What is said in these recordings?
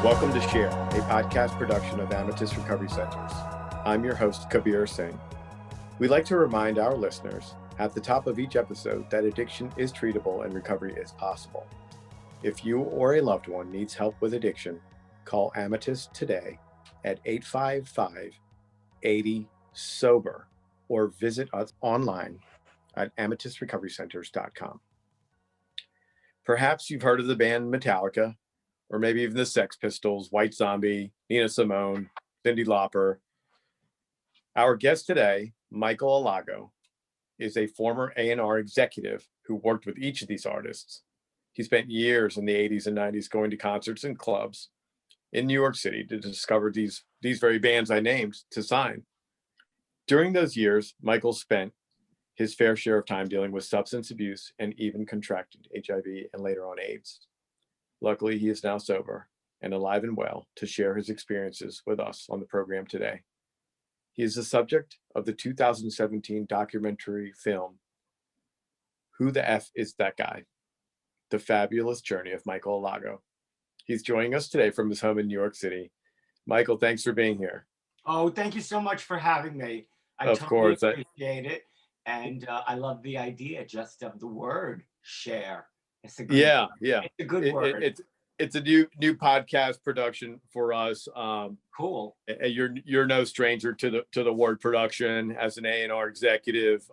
Welcome to Share, a podcast production of Amethyst Recovery Centers. I'm your host, Kabir Singh. We'd like to remind our listeners at the top of each episode that addiction is treatable and recovery is possible. If you or a loved one needs help with addiction, call Amethyst today at 855-80-SOBER or visit us online at amethystrecoverycenters.com. Perhaps you've heard of the band Metallica, or maybe even the Sex Pistols, White Zombie, Nina Simone, Cyndi Lauper. Our guest today, Michael Alago, is a former A&R executive who worked with each of these artists. He spent years in the 80s and 90s going to concerts and clubs in New York City to discover these very bands I named to sign. During those years, Michael spent his fair share of time dealing with substance abuse and even contracted HIV and later on AIDS. Luckily, he is now sober and alive and well to share his experiences with us on the program today. He is the subject of the 2017 documentary film, Who the F is That Guy? The Fabulous Journey of Michael Alago. He's joining us today from his home in New York City. Michael, thanks for being here. Oh, thank you so much for having me. I totally appreciate it. And I love the idea just of the word share. It's a good word. It's a good word. It's a new podcast production for us. Cool. You're no stranger to the word production as an A&R executive,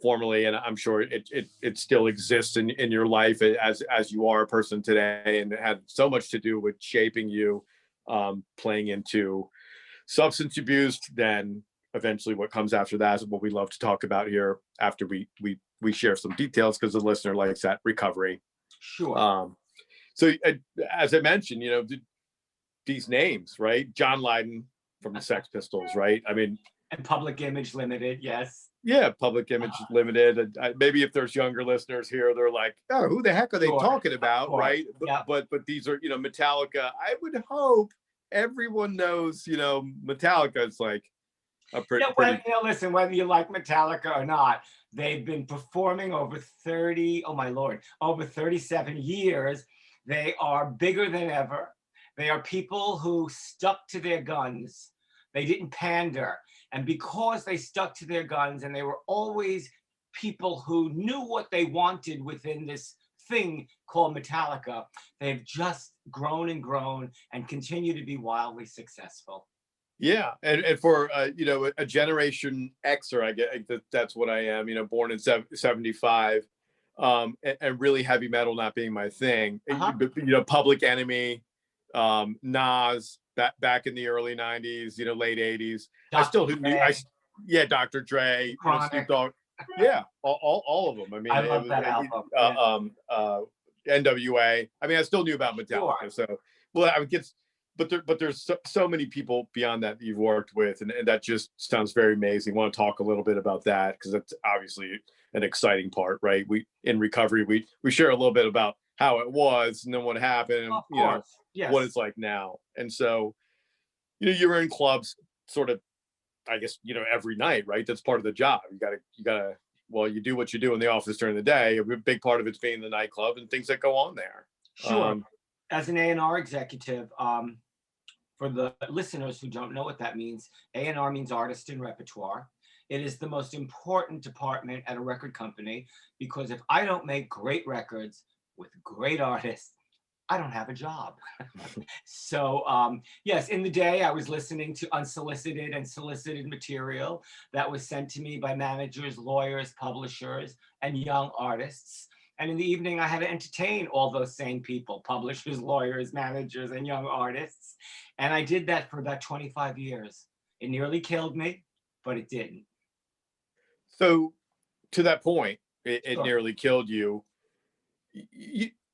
formerly, and I'm sure it still exists in your life as you are a person today, and it had so much to do with shaping you, playing into substance abuse. Then eventually, what comes after that is what we love to talk about here after we share some details, because the listener likes that recovery. Sure. So as I mentioned, these names, right? John Lydon from the Sex Pistols, right? I mean, and Public Image Limited, yes. Yeah, Public Image Limited. Maybe if there's younger listeners here, they're like, "Oh, who the heck are they talking about?" Right? But these are, Metallica. I would hope everyone knows, Metallica is like a pretty. Listen, whether you like Metallica or not, they've been performing over 37 years. They are bigger than ever. They are people who stuck to their guns. They didn't pander. And because they stuck to their guns, and they were always people who knew what they wanted within this thing called Metallica, they've just grown and grown and continue to be wildly successful. Yeah, and for a Generation Xer, I get that's what I am. Born in 75, and really heavy metal not being my thing. Public Enemy, Nas back in the early 90s, late 80s. I still knew. Dr. Dre, Snoop Dogg. Yeah, all of them. I mean, I love that album. NWA. I mean, I still knew about Metallica. Sure. So, I would get. But there's so many people beyond that you've worked with, and that just sounds very amazing. I want to talk a little bit about that, because that's obviously an exciting part, right? We in recovery, we share a little bit about how it was and then what happened, and what it's like now. And so, you're in clubs sort of, I guess, every night, right? That's part of the job. You gotta. Well, you do what you do in the office during the day. A big part of it's being the nightclub and things that go on there. Sure. As an A&R executive, for the listeners who don't know what that means, A&R means artist and repertoire. It is the most important department at a record company, because if I don't make great records with great artists, I don't have a job. So yes, in the day I was listening to unsolicited and solicited material that was sent to me by managers, lawyers, publishers, and young artists. And in the evening, I had to entertain all those same people, publishers, lawyers, managers, and young artists. And I did that for about 25 years. It nearly killed me, but it didn't. So to that point, it nearly killed you.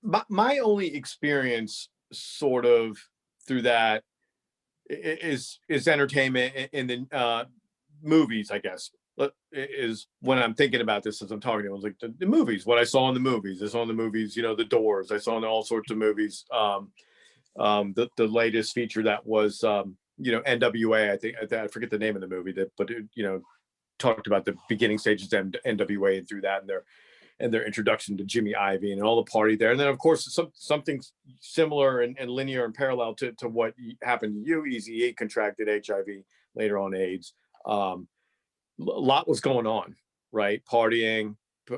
My only experience sort of through that is entertainment in the movies, I guess. Is when I'm thinking about this as I'm talking to him, I was like, the movies, what I saw in the movies. I saw in the movies, The Doors. I saw in all sorts of movies. The latest feature that was, NWA. I think I forget the name of the movie, but it, talked about the beginning stages of NWA and through that, and and their introduction to Jimmy Iovine and all the party there. And then, of course, something similar and linear and parallel to what happened to you. Eazy-E contracted HIV, later on AIDS. A lot was going on, right? Partying,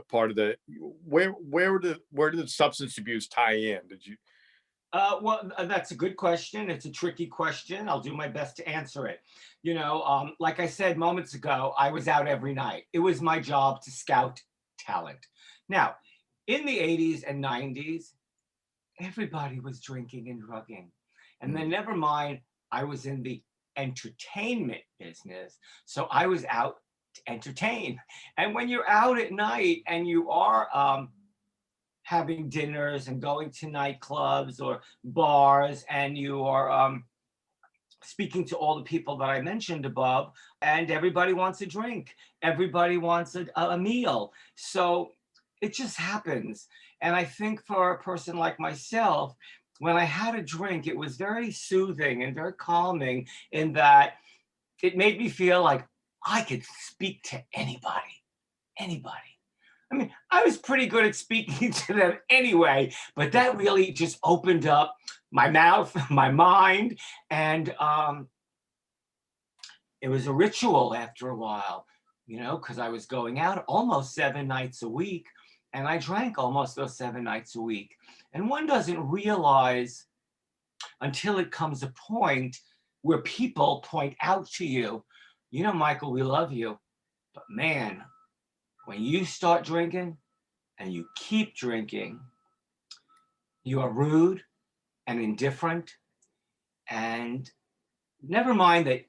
part of the where did the substance abuse tie in? Did you? Well, that's a good question. It's a tricky question. I'll do my best to answer it. You know, like I said moments ago, I was out every night. It was my job to scout talent. Now, in the 80s and 90s, everybody was drinking and drugging. And then never mind, I was in the entertainment business. So I was out to entertain. And when you're out at night and you are having dinners and going to nightclubs or bars, and you are speaking to all the people that I mentioned above, and everybody wants a drink, everybody wants a meal. So it just happens. And I think for a person like myself, when I had a drink, it was very soothing and very calming in that it made me feel like I could speak to anybody, anybody. I mean, I was pretty good at speaking to them anyway, but that really just opened up my mouth, my mind, and it was a ritual after a while, you know, because I was going out almost 7 nights a week, and I drank almost those 7 nights a week. And one doesn't realize until it comes a point where people point out to you, you know, Michael, we love you, but man, when you start drinking and you keep drinking, you are rude and indifferent. And never mind that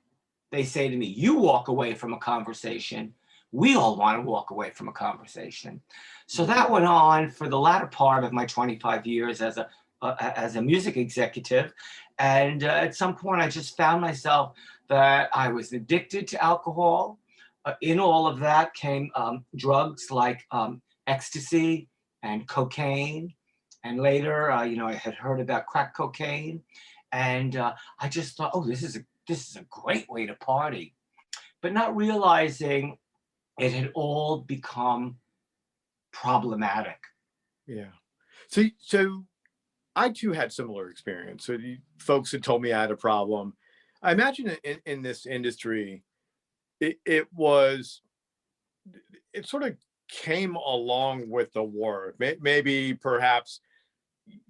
they say to me, you walk away from a conversation. We all want to walk away from a conversation. So that went on for the latter part of my 25 years as a music executive. And at some point, I just found myself that I was addicted to alcohol. In all of that came drugs like ecstasy and cocaine. And later, you know, I had heard about crack cocaine. And I just thought, oh, this is a great way to party. But not realizing it had all become problematic. Yeah. So I too had similar experience. So folks had told me I had a problem. I imagine in this industry, it sort of came along with the work. Maybe perhaps,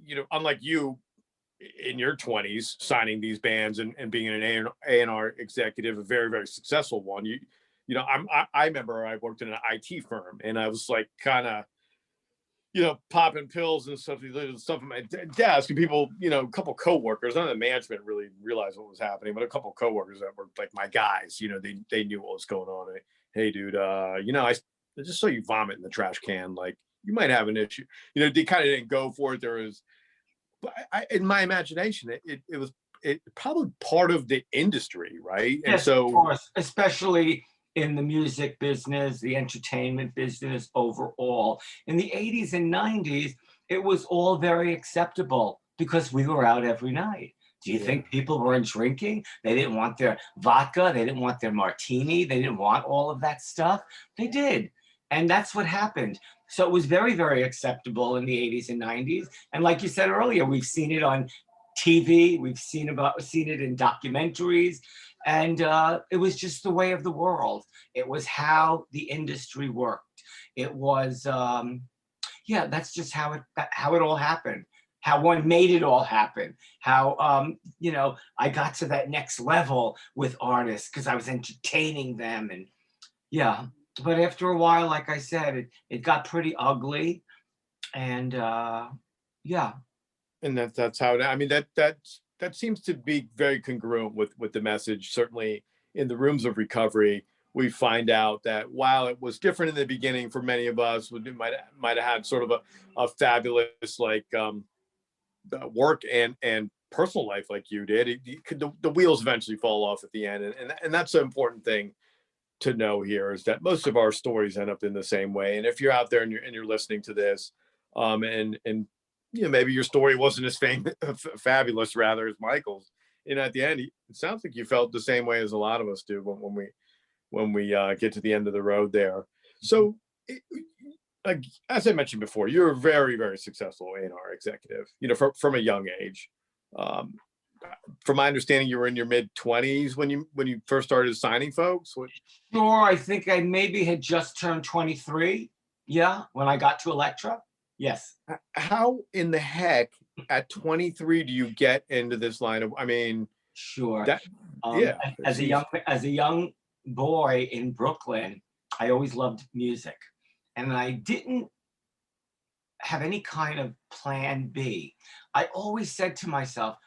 you know, unlike you in your 20s, signing these bands and being an A&R executive, a very, very successful one. You know, I remember I worked in an IT firm, and I was like kind of, you know, popping pills and stuff at my desk, and people, you know, a couple coworkers, none of the management really realized what was happening, but a couple coworkers that were like my guys, you know, they knew what was going on. Hey, dude, you know, I just saw you vomit in the trash can. Like, you might have an issue. You know, they kind of didn't go for it. There was, but in my imagination, it was probably part of the industry, right? And Yes, of so, course, especially in the music business, the entertainment business overall. In the 80s and 90s, it was all very acceptable because we were out every night. Do you think people weren't drinking? They didn't want their vodka, they didn't want their martini, they didn't want all of that stuff. They did. And that's what happened. So it was very, very acceptable in the 80s and 90s. And like you said earlier, we've seen it on TV, we've seen it in documentaries, and it was just the way of the world. It was how the industry worked. It was, yeah, that's just how it all happened. How one made it all happen. How you know, I got to that next level with artists because I was entertaining them, and yeah. But after a while, like I said, it got pretty ugly, and yeah. and that's how I mean, that seems to be very congruent with the message. Certainly in the rooms of recovery, we find out that while it was different in the beginning for many of us, we might have had sort of a fabulous like work and personal life like you did. The wheels eventually fall off at the end, and that's an important thing to know here, is that most of our stories end up in the same way. And if you're out there and you're listening to this, and you know, maybe your story wasn't as fabulous rather as Michael's, you know, at the end, it sounds like you felt the same way as a lot of us do when we get to the end of the road there. So as I mentioned before, you're a very, very successful A&R executive, from a young age. Um, from my understanding, you were in your mid-20s when you first started signing folks. Sure, I think I maybe had just turned 23. Yeah, when I got to Elektra. Yes. How in the heck at 23 do you get into this line of, I mean, Sure. that, yeah, it As seems. a young boy in Brooklyn, I always loved music, and I didn't have any kind of plan B. I always said to myself,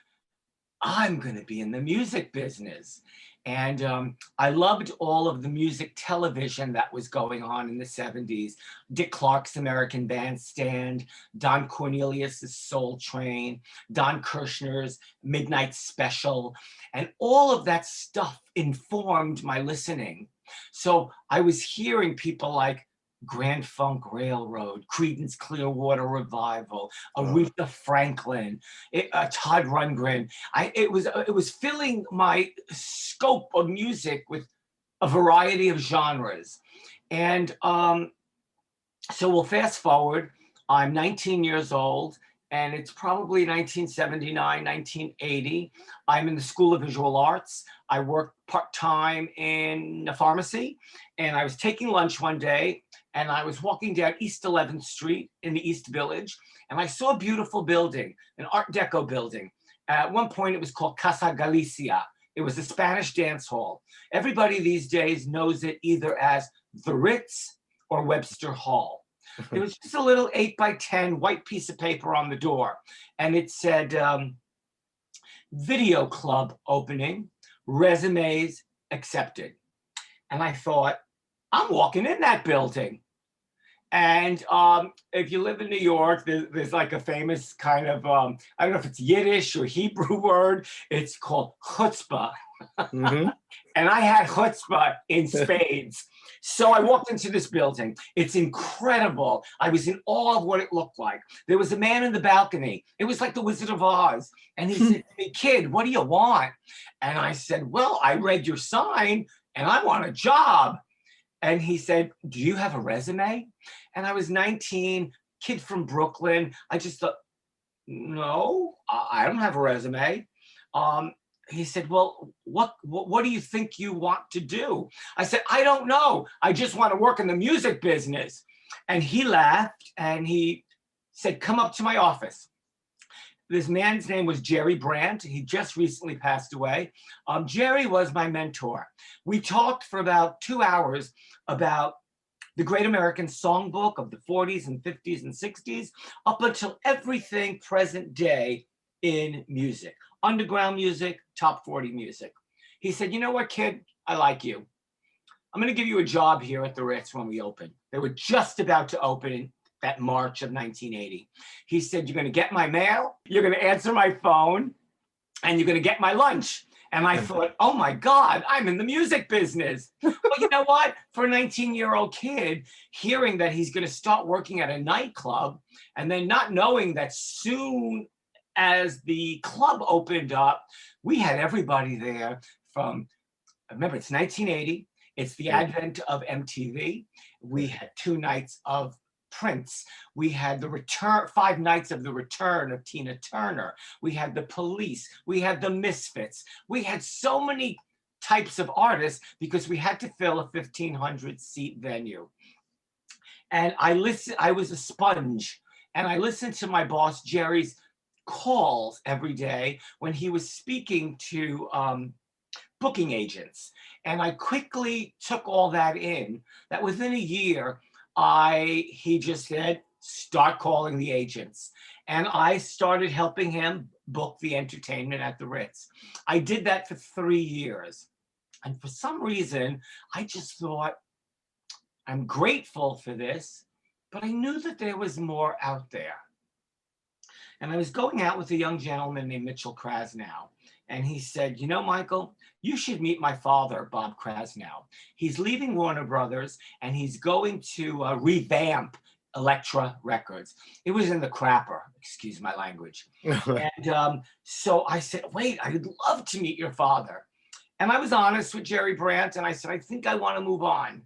I'm going to be in the music business. And I loved all of the music television that was going on in the 70s. Dick Clark's American Bandstand, Don Cornelius's Soul Train, Don Kirshner's Midnight Special, and all of that stuff informed my listening. So I was hearing people like Grand Funk Railroad, Creedence Clearwater Revival, Aretha Franklin, Todd Rundgren. It was filling my scope of music with a variety of genres. And so we'll fast forward. I'm 19 years old, and it's probably 1979, 1980. I'm in the School of Visual Arts. I work part-time in a pharmacy, and I was taking lunch one day, and I was walking down East 11th Street in the East Village, and I saw a beautiful building, an Art Deco building. At one point, it was called Casa Galicia. It was a Spanish dance hall. Everybody these days knows it either as the Ritz or Webster Hall. There was just a little 8x10 white piece of paper on the door, and it said, video club opening, resumes accepted. And I thought, I'm walking in that building. And if you live in New York, there's like a famous kind of, I don't know if it's Yiddish or Hebrew word, it's called chutzpah. Mm-hmm. And I had chutzpah in spades. So I walked into this building. It's incredible. I was in awe of what it looked like. There was a man in the balcony. It was like the Wizard of Oz. And he said to me, kid, what do you want? And I said, well, I read your sign and I want a job. And he said, do you have a resume? And I was 19, kid from Brooklyn. I just thought, no, I don't have a resume. He said, well, what do you think you want to do? I said, I don't know. I just want to work in the music business. And he laughed and he said, come up to my office. This man's name was Jerry Brandt. He just recently passed away. Jerry was my mentor. We talked for about 2 hours about the Great American Songbook of the 40s and 50s and 60s, up until everything present day in music. Underground music, top 40 music. He said, you know what, kid? I like you. I'm going to give you a job here at the Ritz when we open. They were just about to open in that March of 1980. He said, you're going to get my mail, you're going to answer my phone, and you're going to get my lunch. And I thought, oh my God, I'm in the music business. But you know what? For a 19-year-old kid, hearing that he's going to start working at a nightclub and then not knowing that soon as the club opened up, we had everybody there from, remember, it's 1980. It's the advent of MTV. We had 2 nights of Prince. We had the return, 5 nights of the return of Tina Turner. We had the Police. We had the Misfits. We had so many types of artists because we had to fill a 1,500 seat venue. And I was a sponge, and I listened to my boss, Jerry's calls every day when he was speaking to booking agents. And I quickly took all that in, that within a year, he just said, start calling the agents. And I started helping him book the entertainment at the Ritz. I did that for 3 years. And for some reason, I just thought, I'm grateful for this, but I knew that there was more out there. And I was going out with a young gentleman named Mitchell Krasnow. And he said, you know, Michael, you should meet my father, Bob Krasnow. He's leaving Warner Brothers and he's going to revamp Elektra Records. It was in the crapper, excuse my language. And so I said, wait, I'd love to meet your father. And I was honest with Jerry Brandt and I said, I think I want to move on.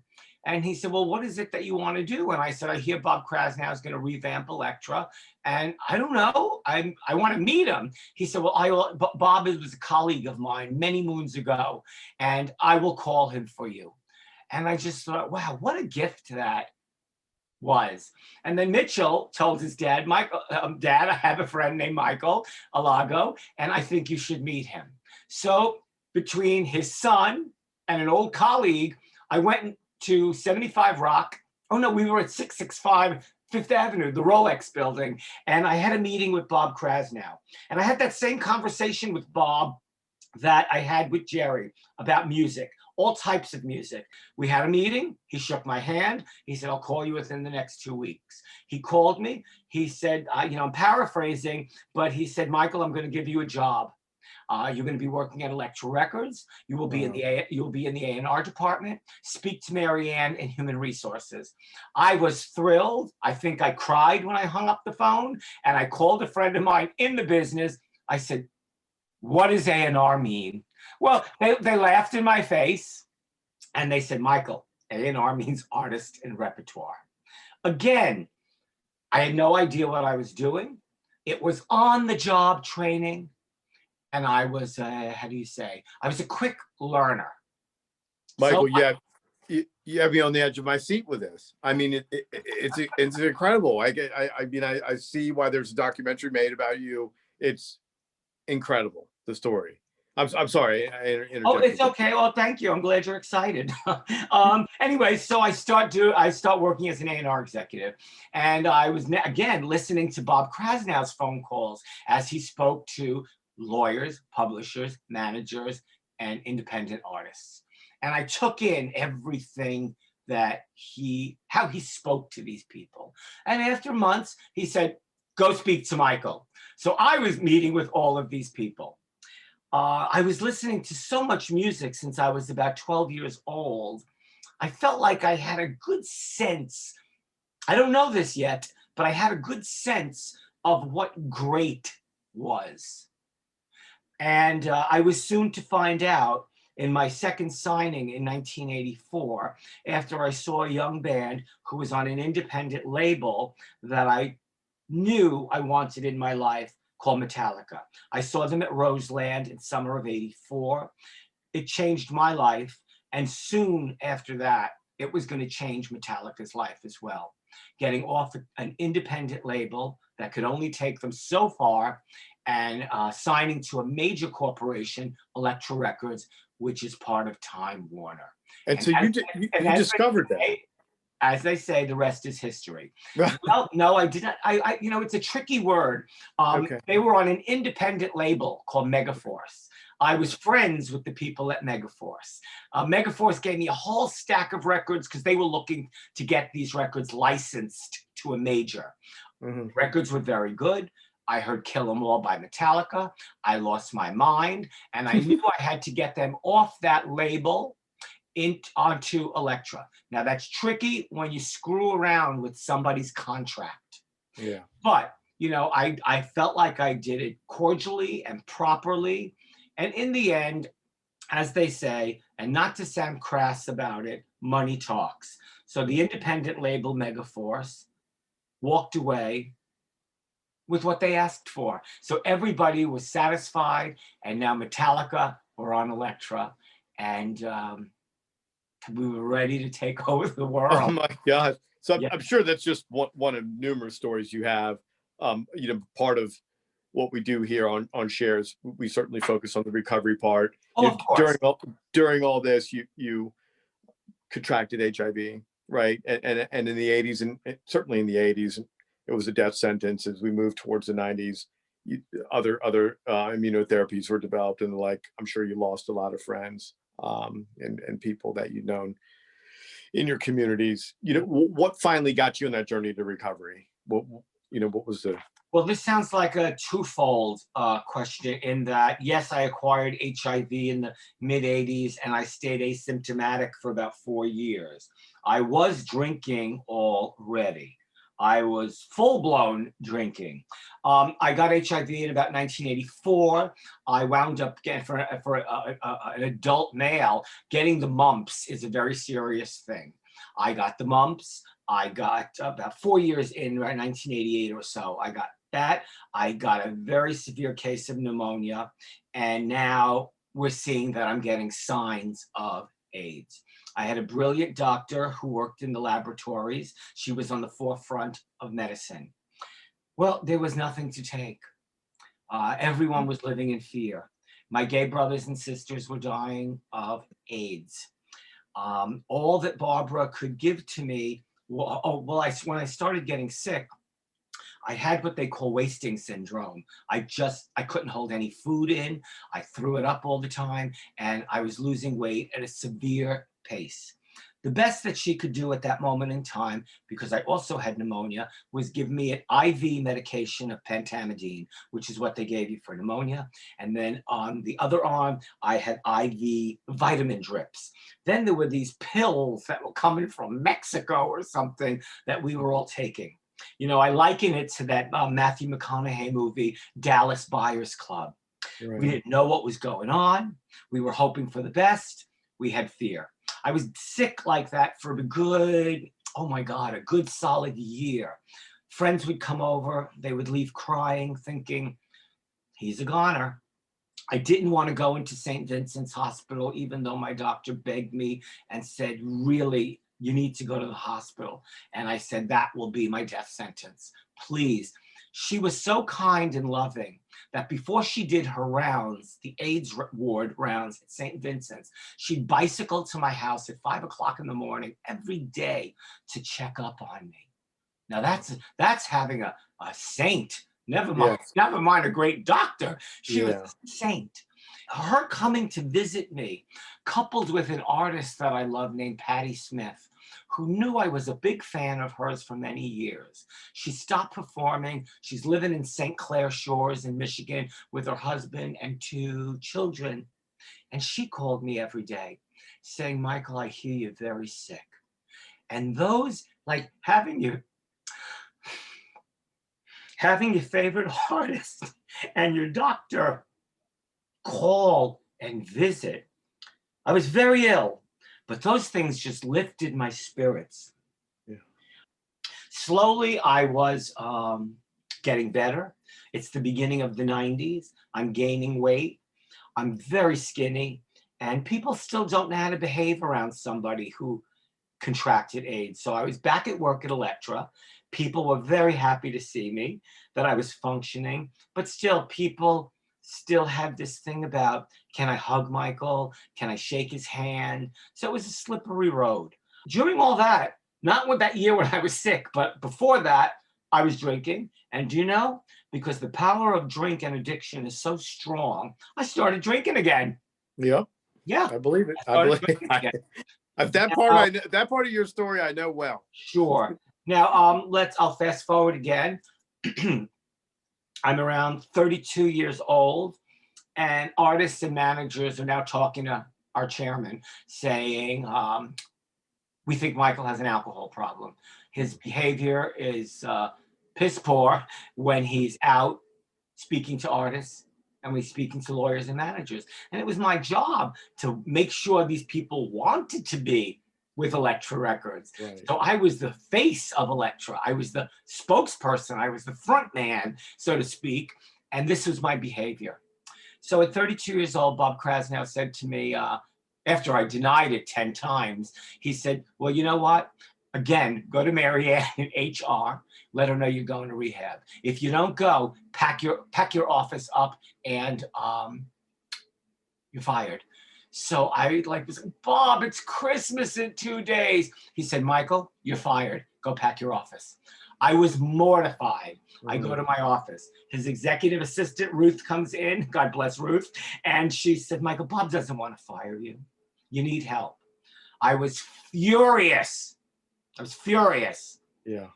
And he said, well, what is it that you want to do? And I said, I hear Bob Krasnow is going to revamp Elektra. And I don't know, I want to meet him. He said, well, Bob was a colleague of mine many moons ago, and I will call him for you. And I just thought, wow, what a gift that was. And then Mitchell told his dad, Michael, Dad, I have a friend named Michael Alago, and I think you should meet him. So between his son and an old colleague, I went to 75 Rock. Oh no, we were at 665 Fifth Avenue, the Rolex building. And I had a meeting with Bob Krasnow. And I had that same conversation with Bob that I had with Jerry about music, all types of music. We had a meeting. He shook my hand. He said, I'll call you within the next 2 weeks. He called me. He said, I'm paraphrasing, but he said, Michael, I'm going to give you a job. You're going to be working at Elektra Records. You will be in the A&R department. Speak to Marianne in Human Resources. I was thrilled. I think I cried when I hung up the phone, and I called a friend of mine in the business. I said, what does A&R mean? Well, they laughed in my face, and they said, Michael, A&R means artist and repertoire. Again, I had no idea what I was doing. It was on the job training. And I was, how do you say? I was a quick learner. Michael, you have me on the edge of my seat with this. I mean, it's incredible. I see why there's a documentary made about you. It's incredible, the story. I'm sorry. Oh, it's okay. Well, thank you. I'm glad you're excited. Anyway, so I start working as an A&R executive, and I was again listening to Bob Krasnow's phone calls as he spoke to lawyers, publishers, managers, and independent artists. And I took in everything that how he spoke to these people. And after months, he said, go speak to Michael. So I was meeting with all of these people. I was listening to so much music since I was about 12 years old. I felt like I had a good sense. I don't know this yet, but I had a good sense of what great was. And I was soon to find out in my second signing in 1984, after I saw a young band who was on an independent label that I knew I wanted in my life, called Metallica. I saw them at Roseland in summer of '84. It changed my life. And soon after that, it was going to change Metallica's life as well. Getting off an independent label that could only take them so far, and signing to a major corporation, Elektra Records, which is part of Time Warner. And so you discovered that. As they say, the rest is history. Well, no, I didn't. It's a tricky word. Okay. They were on an independent label called Megaforce. I was friends with the people at Megaforce. Megaforce gave me a whole stack of records because they were looking to get these records licensed to a major. Mm-hmm. Records were very good. I heard Kill 'Em All by Metallica. I lost my mind, and I knew I had to get them off that label onto Elektra. Now that's tricky when you screw around with somebody's contract. Yeah. But I felt like I did it cordially and properly. And in the end, as they say, and not to sound crass about it, money talks. So the independent label Megaforce walked away with what they asked for. So everybody was satisfied, and now Metallica were on Elektra, and we were ready to take over the world. Oh my God. So yeah. I'm sure that's just one of numerous stories you have. Part of what we do here on Shares, we certainly focus on the recovery part. Oh, of course. During all this, you contracted HIV, right? And in the 80s, and certainly in the 80s, it was a death sentence. As we moved towards the 90s, other immunotherapies were developed, and I'm sure you lost a lot of friends and people that you'd known in your communities. What finally got you on that journey to recovery? What was the... Well, this sounds like a twofold question in that, yes, I acquired HIV in the mid-'80s, and I stayed asymptomatic for about 4 years. I was drinking already. I was full-blown drinking. I got HIV in about 1984. I wound up getting, for an adult male, getting the mumps is a very serious thing. I got the mumps. I got about 4 years in, right, 1988 or so. I got that. I got a very severe case of pneumonia. And now we're seeing that I'm getting signs of AIDS. I had a brilliant doctor who worked in the laboratories. She was on the forefront of medicine. Well, there was nothing to take. Everyone was living in fear. My gay brothers and sisters were dying of AIDS. All that Barbara could give to me, when I started getting sick, I had what they call wasting syndrome. I couldn't hold any food in. I threw it up all the time, and I was losing weight at a severe pace. The best that she could do at that moment in time, because I also had pneumonia, was give me an IV medication of pentamidine, which is what they gave you for pneumonia. And then on the other arm, I had IV vitamin drips. Then there were these pills that were coming from Mexico or something that we were all taking. You know, I liken it to that Matthew McConaughey movie, Dallas Buyers Club. Right. We didn't know what was going on. We were hoping for the best. We had fear. I was sick like that for a good, oh my God, a good solid year. Friends would come over. They would leave crying, thinking, he's a goner. I didn't want to go into St. Vincent's Hospital, even though my doctor begged me and said, really, you need to go to the hospital. And I said, that will be my death sentence. Please. She was so kind and loving that before she did her rounds, the AIDS ward rounds at St. Vincent's, she'd bicycle to my house at 5 o'clock in the morning every day to check up on me. Now that's having a saint. Never mind a great doctor. She was a saint. Her coming to visit me, coupled with an artist that I love named Patti Smith, who knew I was a big fan of hers for many years. She stopped performing. She's living in St. Clair Shores in Michigan with her husband and 2 children. And she called me every day saying, Michael, I hear you're very sick. And those, like having your favorite artist and your doctor call and visit. I was very ill, but those things just lifted my spirits. Yeah. Slowly, I was getting better. It's the beginning of the 90s. I'm gaining weight. I'm very skinny, and people still don't know how to behave around somebody who contracted AIDS. So I was back at work at Elektra. People were very happy to see me, that I was functioning, but still people still had this thing about, can I hug Michael? Can I shake his hand? So it was a slippery road. During all that, not with that year when I was sick, but before that, I was drinking. And do you know, because the power of drink and addiction is so strong, I started drinking again. Yeah. Yeah. I believe it. That part of your story I know well. Sure. Now, I'll fast forward again. I'm around 32 years old, and artists and managers are now talking to our chairman saying, we think Michael has an alcohol problem. His behavior is piss poor when he's out speaking to artists and we're speaking to lawyers and managers. And it was my job to make sure these people wanted to be with Elektra Records. Right. So I was the face of Elektra. I was the spokesperson. I was the front man, so to speak. And this was my behavior. So at 32 years old, Bob Krasnow said to me, after I denied it 10 times, he said, well, you know what? Again, go to Marianne in HR, let her know you're going to rehab. If you don't go, pack your office up and you're fired. So I was like, Bob, it's Christmas in 2 days. He said, Michael, you're fired. Go pack your office. I was mortified. I go to my office. His executive assistant, Ruth, comes in. God bless Ruth. And she said, Michael, Bob doesn't want to fire you. You need help. I was furious. Yeah.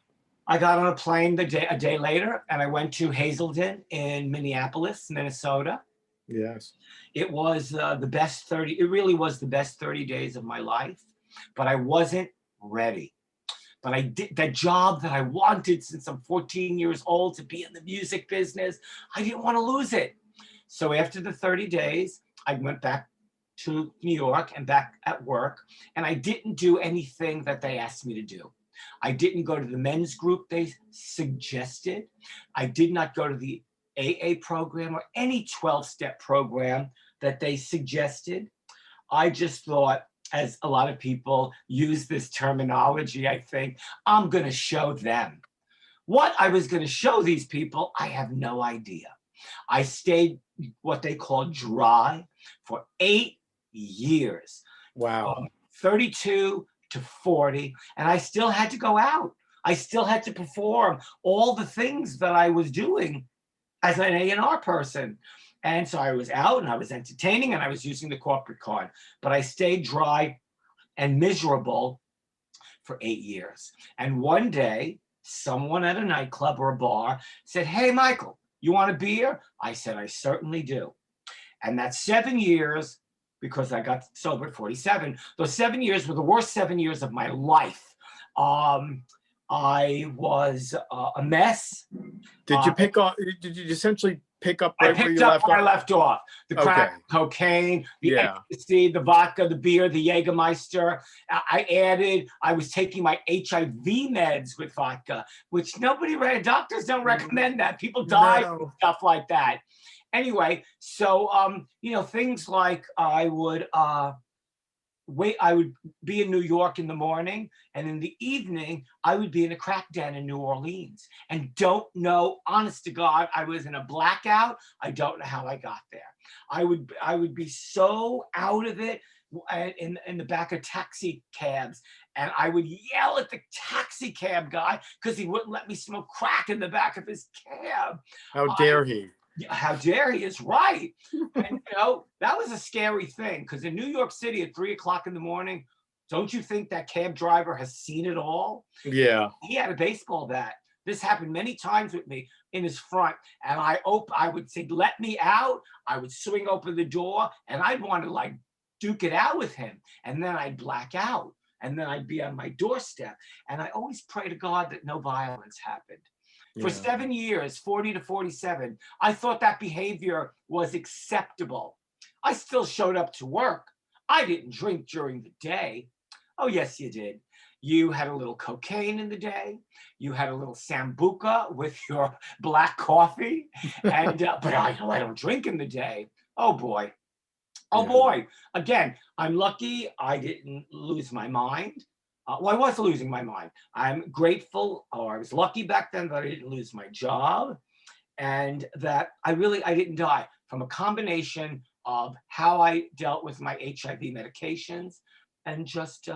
I got on a plane a day later, and I went to Hazelden in Minneapolis, Minnesota. Yes. It was it really was the best 30 days of my life, but I wasn't ready. But I did that job that I wanted since I'm 14 years old, to be in the music business. I didn't want to lose it. So after the 30 days, I went back to New York and back at work, and I didn't do anything that they asked me to do. I didn't go to the men's group they suggested. I did not go to the AA program or any 12-step program that they suggested. I just thought, as a lot of people use this terminology, I think, I'm going to show them. What I was going to show these people, I have no idea. I stayed what they call dry for 8 years, Wow. 32 to 40, and I still had to go out. I still had to perform all the things that I was doing as an A&R person. And so I was out and I was entertaining and I was using the corporate card, but I stayed dry and miserable for 8 years. And one day, someone at a nightclub or a bar said, "Hey, Michael, you want a beer?" I said, "I certainly do." And that's 7 years, because I got sober at 47. Those 7 years were the worst 7 years of my life. I was a mess. Did you pick up? Did you essentially pick up I right where picked you up left where I off? left off. The crack, Okay. cocaine, the Yeah. ecstasy, the vodka, the beer, the Jägermeister. I was taking my HIV meds with vodka, which doctors don't recommend that. People die No. from stuff like that. Anyway, so, things like I would be in New York in the morning, and in the evening, I would be in a crack den in New Orleans. And don't know, honest to God, I was in a blackout. I don't know how I got there. I would be so out of it in the back of taxi cabs, and I would yell at the taxi cab guy because he wouldn't let me smoke crack in the back of his cab. How dare he? How dare he is right. And that was a scary thing, because in New York City at 3 o'clock in the morning, don't you think that cab driver has seen it all? Yeah. He had a baseball bat. This happened many times with me in his front. And I would say, "Let me out." I would swing open the door and I'd want to like duke it out with him. And then I'd black out. And then I'd be on my doorstep. And I always pray to God that no violence happened. For Yeah. 7 years, 40 to 47, I thought that behavior was acceptable. I still showed up to work. I didn't drink during the day. Oh, yes, you did. You had a little cocaine in the day. You had a little sambuca with your black coffee. And but I don't drink in the day. Oh, boy. Oh, Yeah. boy. Again, I'm lucky I didn't lose my mind. Well, I was losing my mind. I'm grateful, or I was lucky back then that I didn't lose my job, and that I didn't die from a combination of how I dealt with my HIV medications and just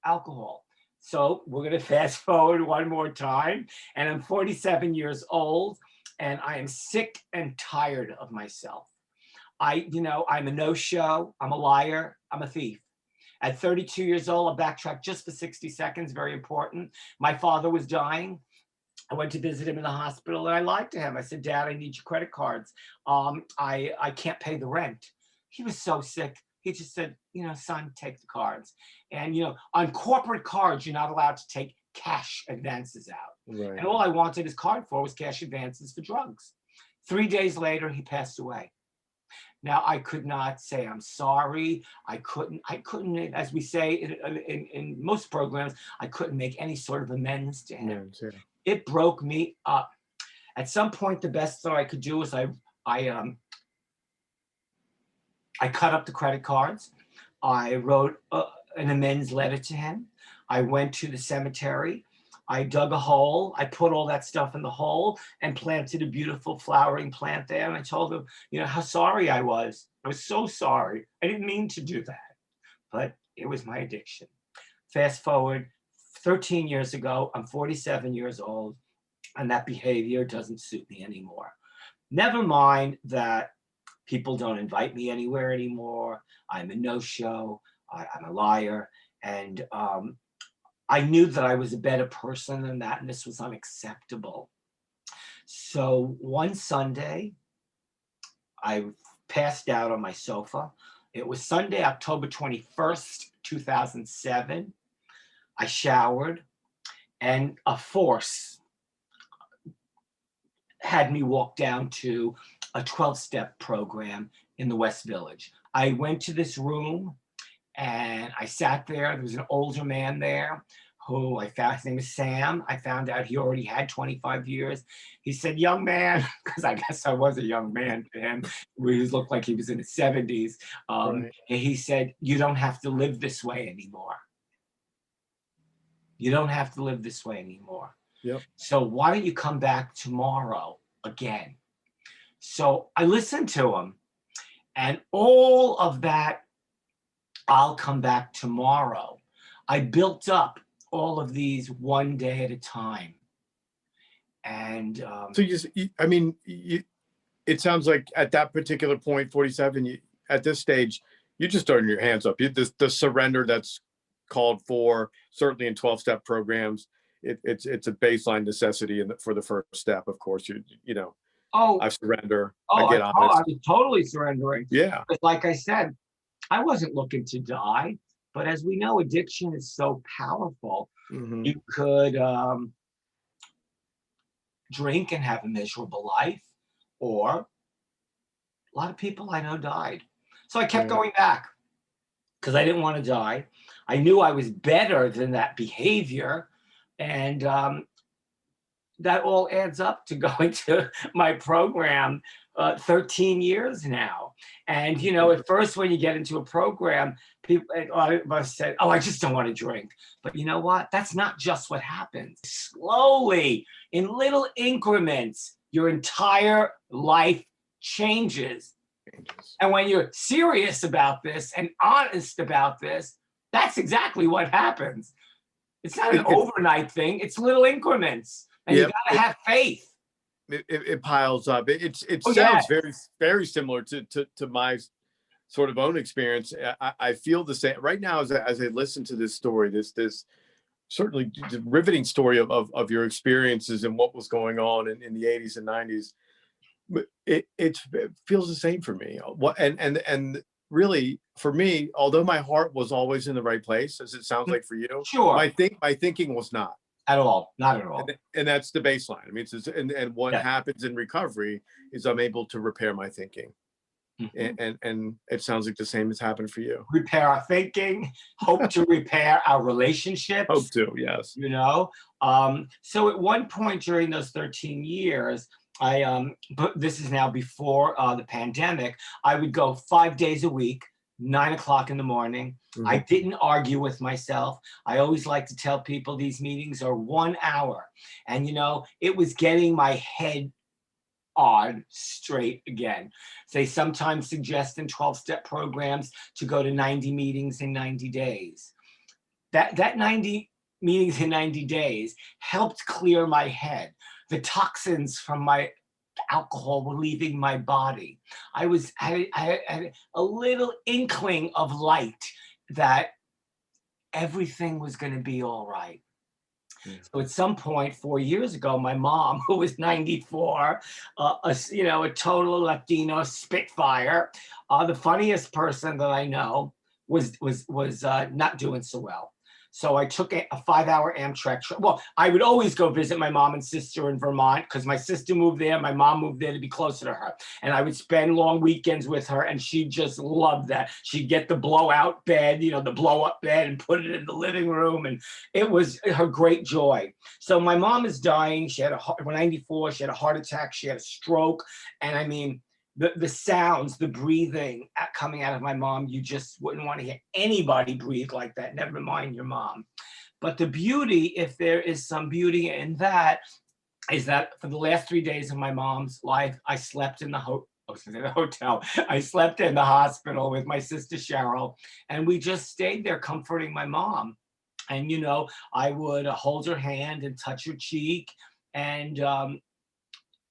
alcohol. So we're going to fast forward one more time, and I'm 47 years old, and I am sick and tired of myself. I'm a no-show. I'm a liar. I'm a thief. At 32 years old, I'll backtrack just for 60 seconds, very important. My father was dying. I went to visit him in the hospital and I lied to him. I said, "Dad, I need your credit cards. I can't pay the rent." He was so sick. He just said, "Son, take the cards." And, on corporate cards, you're not allowed to take cash advances out. Right. And all I wanted his card for was cash advances for drugs. 3 days later, he passed away. Now, I could not say I'm sorry. I couldn't, as we say in most programs, I couldn't make any sort of amends to him. Yeah. It broke me up. At some point, the best that I could do was I cut up the credit cards. I wrote an amends letter to him. I went to the cemetery. I dug a hole. I put all that stuff in the hole and planted a beautiful flowering plant there. And I told him, how sorry I was. I was so sorry. I didn't mean to do that, but it was my addiction. Fast forward 13 years ago, I'm 47 years old, and that behavior doesn't suit me anymore. Never mind that people don't invite me anywhere anymore. I'm a no-show. I'm a liar. And I knew that I was a better person than that, and this was unacceptable. So one Sunday, I passed out on my sofa. It was Sunday, October 21st, 2007. I showered, and a force had me walk down to a 12-step program in the West Village. I went to this room and I sat there. There was an older man there who I found, his name is Sam. I found out he already had 25 years. He said, young man, because I guess I was a young man to him. He looked like he was in his 70s. Right. And he said, you don't have to live this way anymore. You don't have to live this way anymore. Yep. So why don't you come back tomorrow again? So I listened to him, and all of that, I'll come back tomorrow, I built up all of these one day at a time. And So I mean, it sounds like at that particular point, 47, at this stage, you're just throwing your hands up. The surrender that's called for, certainly in 12-step programs, it's a baseline necessity for the first step. Of course, oh, I surrender. oh, I get I honest. was totally surrendering. Yeah. But like I said, I wasn't looking to die. But as we know, addiction is so powerful. Mm-hmm. You could drink and have a miserable life, or a lot of people I know died. So I kept going back because I didn't want to die. I knew I was better than that behavior. And that all adds up to going to my program 13 years now. And, at first when you get into a program, people, a lot of us said, oh, I just don't want to drink. But you know what? That's not just what happens. Slowly, in little increments, your entire life changes. And when you're serious about this and honest about this, that's exactly what happens. It's not an overnight thing. It's little increments. And you gotta have faith. It piles up. It Oh, sounds yeah. very, very similar to my sort of own experience. I feel the same right now as I listen to this story, this certainly riveting story of your experiences and what was going on in the 80s and 90s. But it feels the same for me. And really for me, although my heart was always in the right place, as it sounds like for you, Sure. my thinking was not. At all. Not at all. And that's the baseline. I mean, and what Yeah. happens in recovery is I'm able to repair my thinking. Mhm. And it sounds like the same has happened for you. Repair our thinking, hope to repair our relationships. Hope to, yes. So at one point during those 13 years, but this is now before the pandemic, I would go 5 days a week, 9 o'clock in the morning. Mhm. I didn't argue with myself. I always like to tell people these meetings are 1 hour. And, it was getting my head on straight again. They sometimes suggest in 12-step programs to go to 90 meetings in 90 days. That 90 meetings in 90 days helped clear my head. The toxins from my alcohol were leaving my body. I had a little inkling of light that everything was going to be all right. So at some point 4 years ago, my mom, who was 94, a total Latino spitfire, the funniest person that I know, was not doing so well. So I took a 5-hour Amtrak trip. Well, I would always go visit my mom and sister in Vermont because my sister moved there, my mom moved there to be closer to her. And I would spend long weekends with her, and she just loved that. She'd get the blowout bed, the blow-up bed, and put it in the living room. And it was her great joy. So my mom is dying. She had 94, she had a heart attack, she had a stroke. And I mean, the sounds, the breathing coming out of my mom, you just wouldn't want to hear anybody breathe like that, never mind your mom. But the beauty, if there is some beauty in that, is that for the last 3 days of my mom's life, I slept in the hotel. I slept in the hospital with my sister Cheryl, and we just stayed there comforting my mom. And, I would hold her hand and touch her cheek. And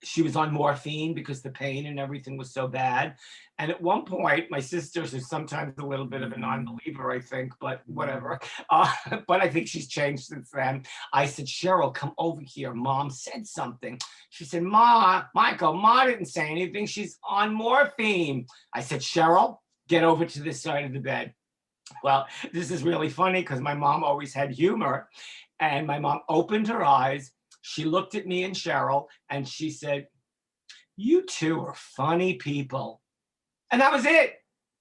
she was on morphine because the pain and everything was so bad. And at one point, my sister, who's sometimes a little bit of a non-believer, I think, but whatever. But I think she's changed since then. I said, Cheryl, come over here. Mom said something. She said, Michael, Ma didn't say anything. She's on morphine. I said, Cheryl, get over to this side of the bed. Well, this is really funny because my mom always had humor. And my mom opened her eyes. She looked at me and Cheryl, and she said, you two are funny people. And that was it.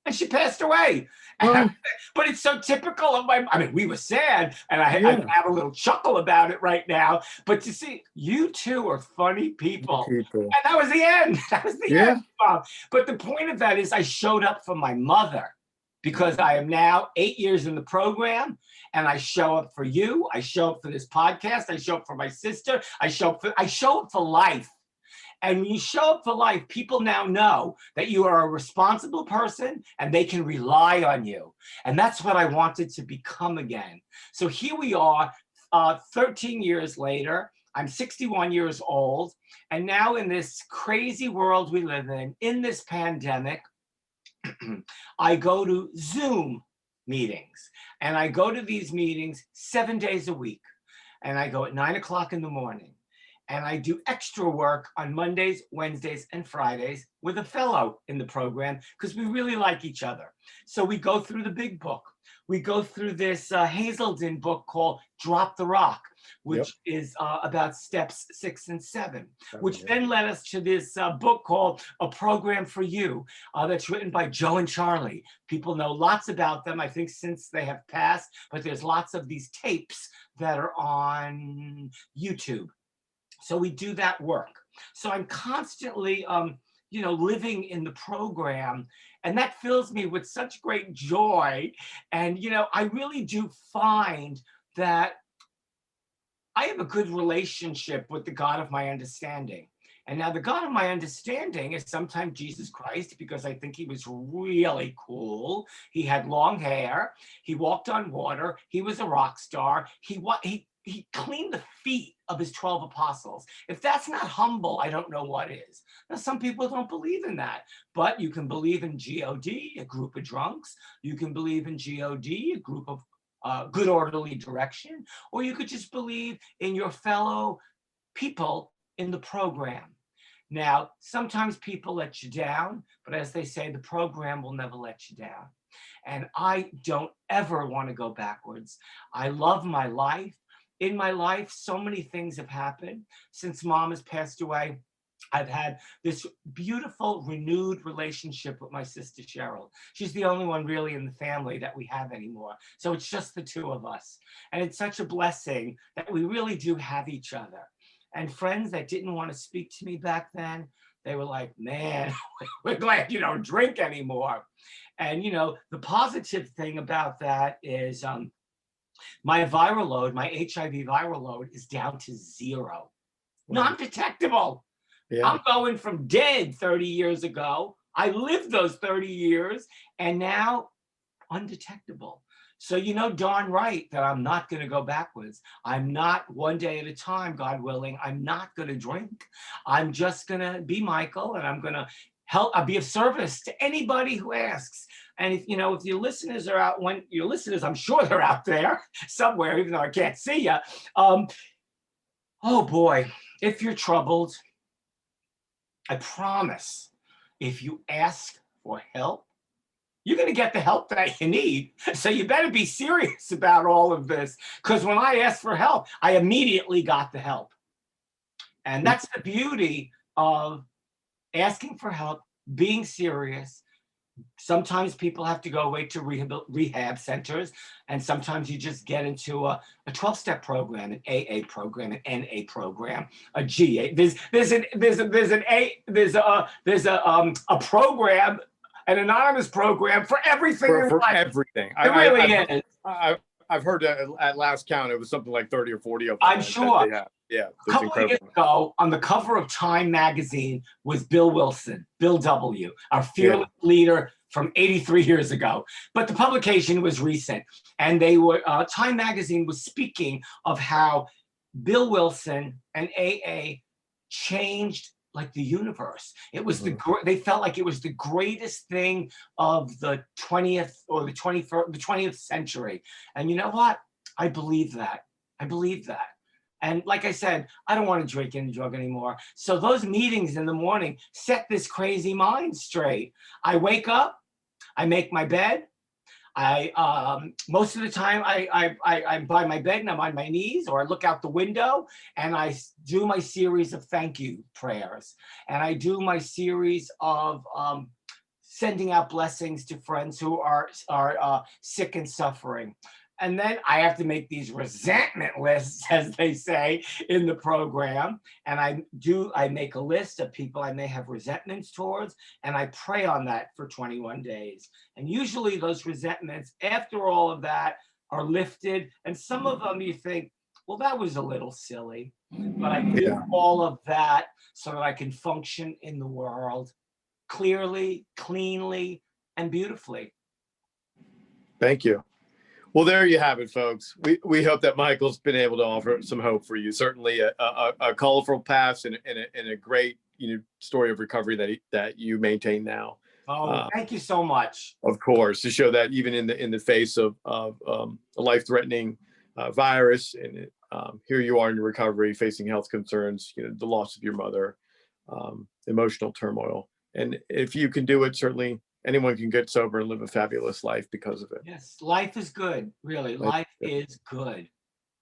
and she passed away. Oh. But it's so typical of my, I mean, we were sad, and I Yeah. have a little chuckle about it right now. But you see, you two are funny people. People. And that was the end. That was the Yeah. end. But the point of that is I showed up for my mother, because I am now 8 years in the program, and I show up for you. I show up for this podcast. I show up for my sister. I show up for life. And when you show up for life, people now know that you are a responsible person and they can rely on you. And that's what I wanted to become again. So here we are, 13 years later. I'm 61 years old. And now in this crazy world we live in this pandemic, I go to Zoom meetings. And I go to these meetings 7 days a week. And I go at 9 o'clock in the morning. And I do extra work on Mondays, Wednesdays, and Fridays with a fellow in the program, because we really like each other. So we go through the big book. We go through this Hazelden book called Drop the Rock, which is about steps 6 and 7, which then led us to this book called A Program for You, that's written by Joe and Charlie. People know lots about them, I think, since they have passed, but there's lots of these tapes that are on YouTube. So we do that work. So I'm constantly, living in the program, and that fills me with such great joy. And, I really do find that I have a good relationship with the God of my understanding. And now the God of my understanding is sometimes Jesus Christ, because I think he was really cool. He had long hair. He walked on water. He was a rock star. He cleaned the feet of his 12 apostles. If that's not humble, I don't know what is. Now, some people don't believe in that, but you can believe in God, a group of drunks. You can believe in God, a group of good orderly direction, or you could just believe in your fellow people in the program. Now, sometimes people let you down, but as they say, the program will never let you down. And I don't ever want to go backwards. I love my life. In my life, so many things have happened. Since Mom has passed away, I've had this beautiful, renewed relationship with my sister, Cheryl. She's the only one really in the family that we have anymore. So it's just the two of us. And it's such a blessing that we really do have each other. And friends that didn't want to speak to me back then, they were like, man, we're glad you don't drink anymore. And, the positive thing about that is my viral load, my HIV viral load is down to 0. Non-detectable. Yeah. I'm going from dead 30 years ago. I lived those 30 years, and now undetectable. So darn right that I'm not going to go backwards. I'm not, one day at a time, God willing, I'm not going to drink. I'm just going to be Michael, and I'm going to help. I'll be of service to anybody who asks. And if your listeners are out, when your listeners, I'm sure they're out there somewhere, even though I can't see you. Oh boy, if you're troubled, I promise, if you ask for help, you're going to get the help that you need. So you better be serious about all of this, because when I asked for help, I immediately got the help. And that's the beauty of asking for help, being serious. Sometimes people have to go away to rehab centers, and sometimes you just get into a 12-step program, an AA program, an NA program, a GA. There's a program, an anonymous program for everything in For life. everything. It really is. I've heard that at last count, it was something like 30 or 40 of them. I'm sure. Yeah. A couple of years ago, on the cover of Time magazine was Bill Wilson, Bill W., our fearless leader from 83 years ago. But the publication was recent, and Time magazine was speaking of how Bill Wilson and AA changed like the universe. It was they felt like it was the greatest thing of the 20th or the 20th century. And you know what? I believe that. And like I said, I don't want to drink any drug anymore. So those meetings in the morning set this crazy mind straight. I wake up, I make my bed. Most of the time I'm by my bed and I'm on my knees, or I look out the window and I do my series of thank you prayers. And I do my series of sending out blessings to friends who are sick and suffering. And then I have to make these resentment lists, as they say in the program. And I make a list of people I may have resentments towards, and I pray on that for 21 days. And usually those resentments, after all of that, are lifted. And some of them you think, well, that was a little silly. But I do all of that so that I can function in the world clearly, cleanly, and beautifully. Thank you. Well, there you have it, folks. We hope that Michael's been able to offer some hope for you. Certainly a colorful past and a great story of recovery that you maintain now. Oh, thank you so much. Of course, to show that even in the face of a life-threatening virus, and here you are in your recovery, facing health concerns, the loss of your mother, emotional turmoil, and if you can do it, certainly anyone can get sober and live a fabulous life because of it. Yes, life is good. Really, life is good.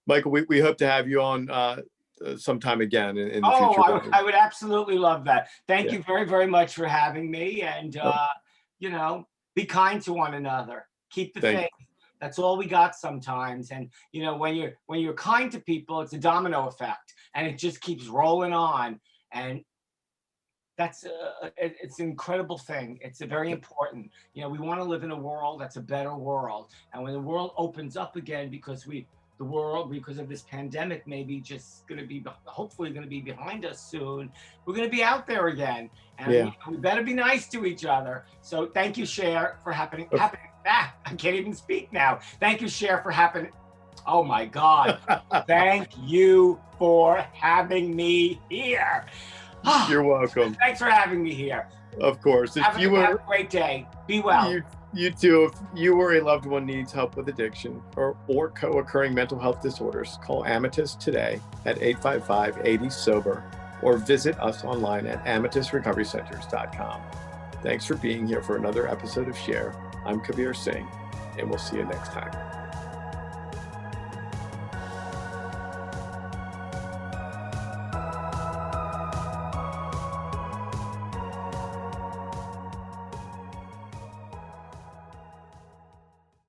Michael, we hope to have you on sometime again in the future. Oh, I would absolutely love that. Thank you very, very much for having me. And, be kind to one another. Keep the faith. That's all we got sometimes. And, when you're kind to people, it's a domino effect and it just keeps rolling on. And it's an incredible thing. It's a very important. We want to live in a world that's a better world. And when the world opens up again, because of this pandemic, maybe just going to be, hopefully going to be behind us soon, we're going to be out there again. And we better be nice to each other. So thank you, Cher, for happening. I can't even speak now. Thank you, Cher, for happening. Oh my God. Thank you for having me here. You're welcome. Thanks for having me here. Of course. Have a great day. Be well. You too. If you or a loved one needs help with addiction or co-occurring mental health disorders, call Amethyst today at 855-80-SOBER or visit us online at amethystrecoverycenters.com. Thanks for being here for another episode of Share. I'm Kabir Singh, and we'll see you next time.